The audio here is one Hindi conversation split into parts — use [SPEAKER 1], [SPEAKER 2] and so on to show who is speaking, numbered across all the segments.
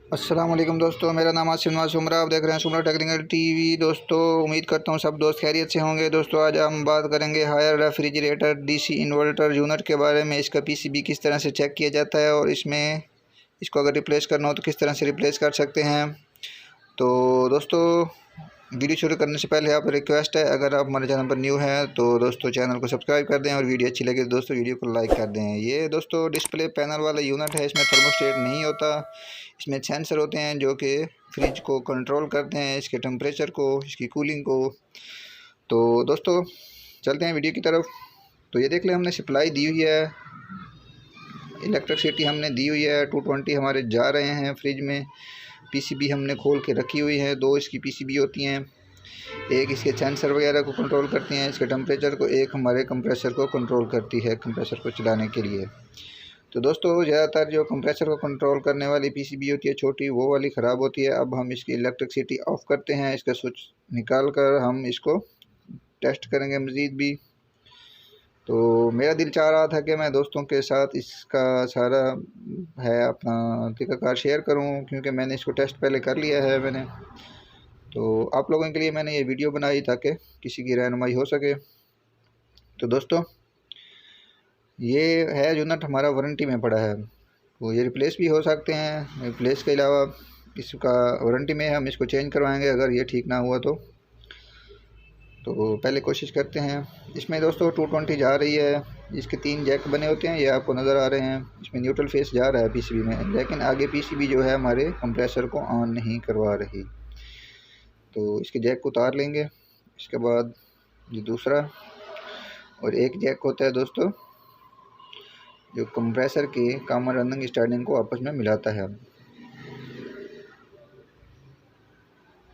[SPEAKER 1] अस्सलाम वालेकुम दोस्तों, मेरा नाम आसिम सुमरा। आप देख रहे हैं सुमरा टेक्निकल टीवी। दोस्तों, उम्मीद करता हूँ सब दोस्त खैरियत से होंगे। दोस्तों, आज हम बात करेंगे Haier refrigerator DC inverter unit के बारे में। इसका पीसीबी किस तरह से चेक किया जाता है और इसको अगर रिप्लेस करना हो तो किस तरह से रिप्लेस कर सकते हैं। तो दोस्तों, वीडियो शुरू करने से पहले आप रिक्वेस्ट है, अगर आप हमारे चैनल पर न्यू हैं तो दोस्तों चैनल को सब्सक्राइब कर दें और वीडियो अच्छी लगे तो दोस्तों वीडियो को लाइक कर दें। ये दोस्तों डिस्प्ले पैनल वाला यूनिट है, इसमें थर्मोस्टेट नहीं होता। इसमें सेंसर होते हैं जो कि फ्रिज को कंट्रोल करते हैं, इसके टेम्परेचर को, इसकी कूलिंग को। तो दोस्तों चलते हैं वीडियो की तरफ। तो ये देख लें, हमने सप्लाई दी हुई है, इलेक्ट्रिसिटी हमने दी हुई है। 220 हमारे जा रहे हैं फ्रिज में। पीसीबी हमने खोल के रखी हुई है। दो इसकी पीसीबी होती हैं, एक इसके सेंसर वगैरह को कंट्रोल करती हैं, इसके टेम्परेचर को, एक हमारे कंप्रेसर को कंट्रोल करती है कंप्रेसर को चलाने के लिए। तो दोस्तों ज़्यादातर जो कंप्रेसर को कंट्रोल करने वाली पीसीबी होती है छोटी, वो वाली ख़राब होती है। अब हम इसकी इलेक्ट्रिसिटी ऑफ़ करते हैं, इसका स्विच निकाल कर हम इसको टेस्ट करेंगे मज़ीद भी। तो मेरा दिल चाह रहा था कि मैं दोस्तों के साथ इसका सारा है अपना तरीक़ाकार शेयर करूं, क्योंकि मैंने इसको टेस्ट पहले कर लिया है मैंने। तो आप लोगों के लिए मैंने ये वीडियो बनाई ताकि किसी की रहनुमाई हो सके। तो दोस्तों, ये है यूनिट हमारा वारंटी में पड़ा है, तो ये रिप्लेस भी हो सकते हैं। रिप्लेस के अलावा इसका वारंटी में हम इसको चेंज करवाएंगे अगर ये ठीक ना हुआ तो पहले कोशिश करते हैं। इसमें दोस्तों 220 जा रही है। इसके 3 जैक बने होते हैं, ये आपको नज़र आ रहे हैं। इसमें न्यूट्रल फेस जा रहा है पीसीबी में, लेकिन आगे पीसीबी जो है हमारे कंप्रेसर को ऑन नहीं करवा रही। तो इसके जैक को उतार लेंगे। इसके बाद ये दूसरा और एक जैक होता है दोस्तों, जो कंप्रेसर के कॉमन रनिंग स्टार्टिंग को आपस में मिलाता है।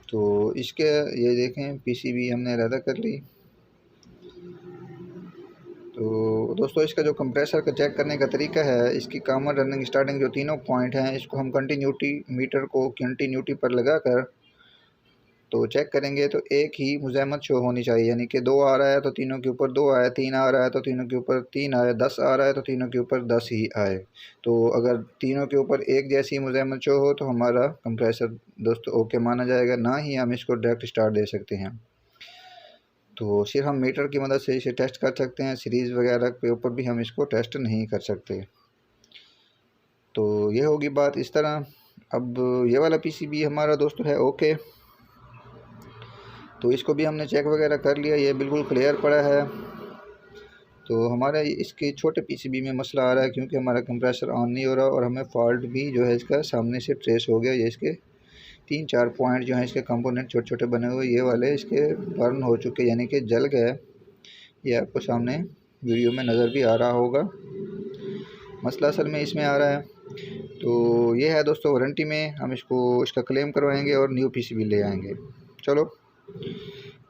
[SPEAKER 1] तो इसके ये देखें, पीसीबी हमने अलग कर ली। तो दोस्तों, इसका जो कंप्रेसर का चेक करने का तरीका है, इसकी कॉमन रनिंग स्टार्टिंग जो तीनों पॉइंट हैं, इसको हम कंटिन्यूटी मीटर को कंटिन्यूटी पर लगाकर तो चेक करेंगे तो एक ही मुज़ाहमत शो होनी चाहिए। यानी कि 2 आ रहा है तो तीनों के ऊपर 2 आए, 3 आ रहा है तो तीनों के ऊपर 3 आए, 10 आ रहा है तो तीनों के ऊपर 10 ही आए। तो अगर तीनों के ऊपर एक जैसी मुज़ाहमत शो हो तो हमारा कंप्रेसर दोस्तों ओके माना जाएगा, ना ही हम इसको डायरेक्ट स्टार्ट दे सकते हैं। तो सिर्फ हम मीटर की मदद से इसे टेस्ट कर सकते हैं, सीरीज़ वगैरह के ऊपर भी हम इसको टेस्ट नहीं कर सकते। तो ये होगी बात इस तरह। अब ये वाला पीसीबी हमारा दोस्तों है ओके, तो इसको भी हमने चेक वगैरह कर लिया, ये बिल्कुल क्लियर पड़ा है। तो हमारा इसके छोटे पीसीबी में मसला आ रहा है, क्योंकि हमारा कंप्रेसर ऑन नहीं हो रहा और हमें फ़ॉल्ट भी जो है इसका सामने से ट्रेस हो गया। ये इसके 3-4 पॉइंट जो हैं इसके कंपोनेंट छोटे छोटे बने हुए, ये वाले इसके बर्न हो चुके, यानी कि जल गए। ये आपको सामने वीडियो में नज़र भी आ रहा होगा। मसला असल में इसमें आ रहा है। तो ये है दोस्तों वारंटी में, हम इसका क्लेम करवाएंगे और न्यू पीसीबी ले आएंगे। चलो,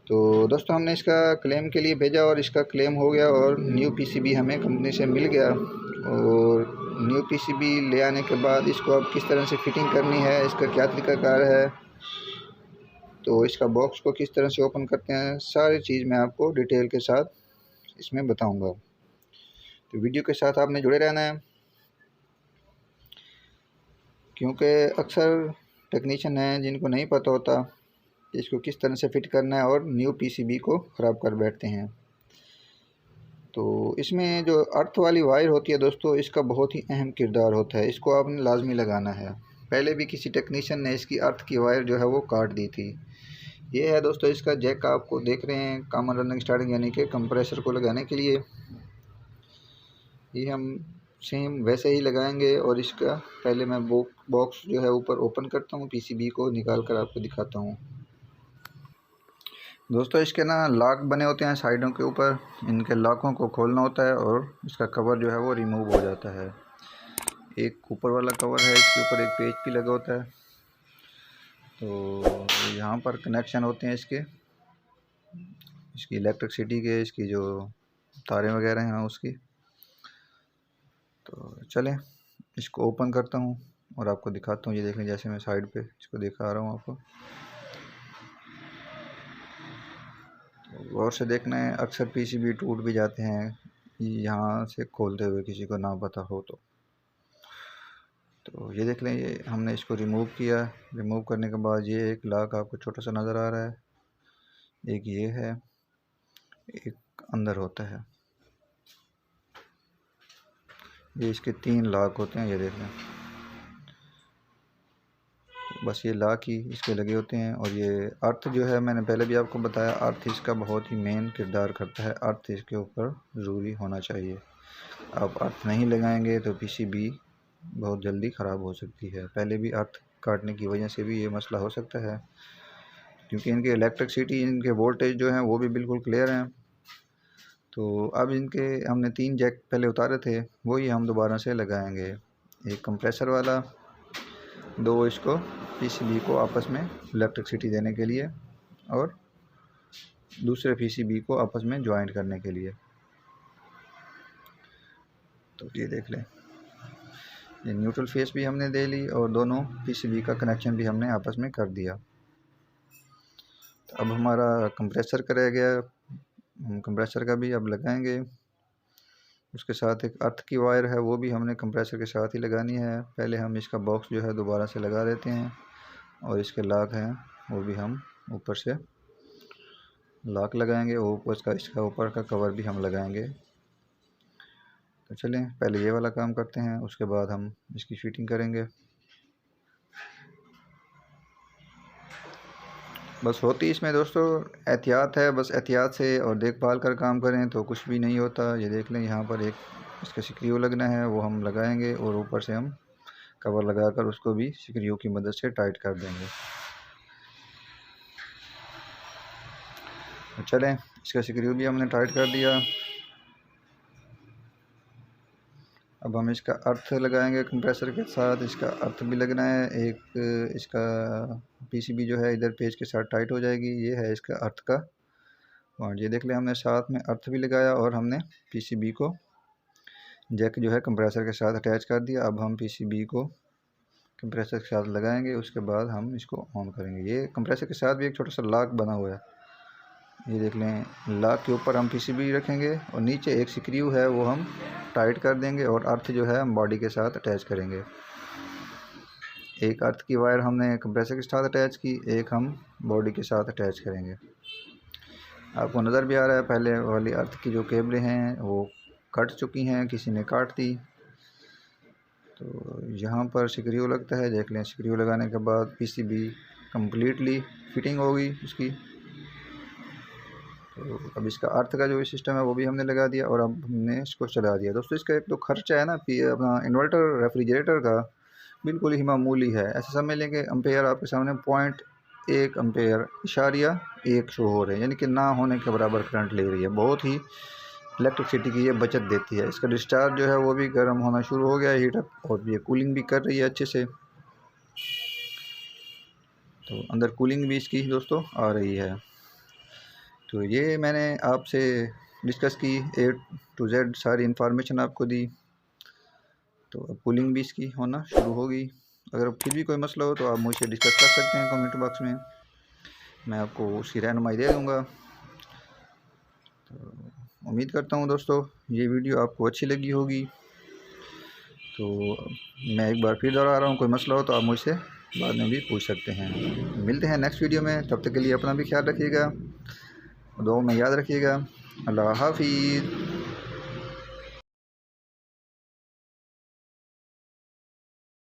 [SPEAKER 1] तो दोस्तों हमने इसका क्लेम के लिए भेजा और इसका क्लेम हो गया और न्यू पीसीबी हमें कंपनी से मिल गया। और न्यू पीसीबी ले आने के बाद इसको अब किस तरह से फिटिंग करनी है, इसका क्या तरीक़ाकार है, तो इसका बॉक्स को किस तरह से ओपन करते हैं, सारी चीज़ मैं आपको डिटेल के साथ इसमें बताऊंगा। तो वीडियो के साथ आपने जुड़े रहना है, क्योंकि अक्सर टेक्नीशियन हैं जिनको नहीं पता होता कि इसको किस तरह से फ़िट करना है और न्यू पीसीबी को ख़राब कर बैठते हैं। तो इसमें जो अर्थ वाली वायर होती है दोस्तों, इसका बहुत ही अहम किरदार होता है, इसको आपने लाजमी लगाना है। पहले भी किसी टेक्नीशियन ने इसकी अर्थ की वायर जो है वो काट दी थी। ये है दोस्तों इसका जैक, आपको देख रहे हैं, कॉमन रनिंग स्टार्टिंग यानी कि कंप्रेसर को लगाने के लिए। ये हम सेम वैसे ही लगाएंगे और इसका पहले मैं बॉक्स जो है ऊपर ओपन करता हूँ, पीसीबी को निकाल कर आपको दिखाता हूँ। दोस्तों, इसके ना लॉक बने होते हैं साइडों के ऊपर, इनके लॉकों को खोलना होता है और इसका कवर जो है वो रिमूव हो जाता है। एक ऊपर वाला कवर है, इसके ऊपर एक पेच भी लगा होता है। तो यहाँ पर कनेक्शन होते हैं इसकी इलेक्ट्रिसिटी के, इसकी जो तारें वगैरह हैं उसकी। तो चलें इसको ओपन करता हूँ और आपको दिखाता हूँ। ये देखें, जैसे मैं साइड पे इसको दिखा रहा हूँ आपको, गौर से देखना है। अक्सर पीसीबी टूट भी जाते हैं यहाँ से खोलते हुए, किसी को ना पता हो तो। तो ये देख लें, ये हमने इसको रिमूव किया। रिमूव करने के बाद ये एक लॉक आपको छोटा सा नज़र आ रहा है, एक ये है, एक अंदर होता है। ये इसके 3 लॉक होते हैं, ये देख लें। बस ये लॉक ही इसके लगे होते हैं। और ये अर्थ जो है, मैंने पहले भी आपको बताया, अर्थ इसका बहुत ही मेन किरदार करता है। अर्थ इसके ऊपर ज़रूरी होना चाहिए। आप अर्थ नहीं लगाएंगे तो पीसीबी बहुत जल्दी ख़राब हो सकती है। पहले भी अर्थ काटने की वजह से भी ये मसला हो सकता है, क्योंकि इनके इलेक्ट्रिसिटी, इनके वोल्टेज जो हैं वो भी बिल्कुल क्लियर हैं। तो अब इनके हमने 3 जैक पहले उतारे थे, वही हम दोबारा से लगाएंगे। एक कंप्रेसर वाला, 2 इसको पीसीबी को आपस में इलेक्ट्रिसिटी देने के लिए, और दूसरे पीसीबी को आपस में ज्वाइंट करने के लिए। तो ये देख लें, ये न्यूट्रल फेस भी हमने दे ली और दोनों पीसीबी का कनेक्शन भी हमने आपस में कर दिया। तो अब हमारा कंप्रेसर का रह गया, हम कंप्रेसर का भी अब लगाएंगे। उसके साथ एक अर्थ की वायर है, वो भी हमने कंप्रेसर के साथ ही लगानी है। पहले हम इसका बॉक्स जो है दोबारा से लगा देते हैं, और इसके लॉक हैं वो भी हम ऊपर से लॉक लगाएंगे, और ऊपर इसका ऊपर का कवर भी हम लगाएंगे। तो चलें पहले ये वाला काम करते हैं, उसके बाद हम इसकी फिटिंग करेंगे। बस होती इसमें दोस्तों एहतियात है, बस एहतियात से और देखभाल कर काम करें तो कुछ भी नहीं होता। ये देख लें, यहाँ पर एक इसका स्क्रू लगना है, वो हम लगाएंगे, और ऊपर से हम कवर लगाकर उसको भी स्क्रू की मदद से टाइट कर देंगे। तो चलें, इसका स्क्रू भी हमने टाइट कर दिया। अब हम इसका अर्थ लगाएंगे कंप्रेसर के साथ। इसका अर्थ भी लगना है, एक इसका पीसीबी जो है इधर पेज के साथ टाइट हो जाएगी। ये है इसका अर्थ का, और ये देख लें हमने साथ में अर्थ भी लगाया, और हमने पीसीबी को जैक जो है कंप्रेसर के साथ अटैच कर दिया। अब हम पीसीबी को कंप्रेसर के साथ लगाएंगे, उसके बाद हम इसको ऑन करेंगे। ये कंप्रेसर के साथ भी एक छोटा सा लॉक बना हुआ है, ये देख लें। लॉक के ऊपर हम पीसीबी रखेंगे, और नीचे एक स्क्रू है वो हम टाइट कर देंगे, और अर्थ जो है हम बॉडी के साथ अटैच करेंगे। एक अर्थ की वायर हमने कंप्रेसर के साथ अटैच की, एक हम बॉडी के साथ अटैच करेंगे। आपको नज़र भी आ रहा है, पहले वाली अर्थ की जो केबलें हैं वो कट चुकी हैं, किसी ने काट दी। तो यहाँ पर स्क्रू लगता है, देख लें। स्क्रू लगाने के बाद पीसीबी कम्प्लीटली फिटिंग होगी उसकी। तो अब इसका अर्थ का जो सिस्टम है वो भी हमने लगा दिया, और अब हमने इसको चला दिया। दोस्तों इसका एक तो खर्चा है ना अपना इन्वर्टर रेफ्रिजरेटर का, बिल्कुल ही मामूली है। ऐसे समझ लें कि एम्पेयर आपके सामने 0.1 एम्पेयर इशारिया 1 शो हो रहे हैं, यानी कि ना होने के बराबर करंट ले रही है। बहुत ही इलेक्ट्रिसिटी की ये बचत देती है। इसका डिस्चार्ज जो है वो भी गर्म होना शुरू हो गया है, हीट अप, और ये कूलिंग भी कर रही है अच्छे से। तो अंदर कूलिंग भी इसकी दोस्तों आ रही है। तो ये मैंने आपसे डिस्कस की, A to Z सारी इन्फॉर्मेशन आपको दी। तो अब कूलिंग भी इसकी होना शुरू होगी। अगर फिर भी कोई मसला हो तो आप मुझसे डिस्कस कर सकते हैं कमेंट बॉक्स में, मैं आपको उसकी रहनुमाई दे दूँगा। तो उम्मीद करता हूँ दोस्तों ये वीडियो आपको अच्छी लगी होगी। तो मैं एक बार फिर दोहरा रहा हूँ, कोई मसला हो तो आप मुझसे बाद में भी पूछ सकते हैं। मिलते हैं नेक्स्ट वीडियो में, तब तक के लिए अपना भी ख्याल रखिएगा, दुआ में याद रखिएगा। अल्लाह हाफिज़।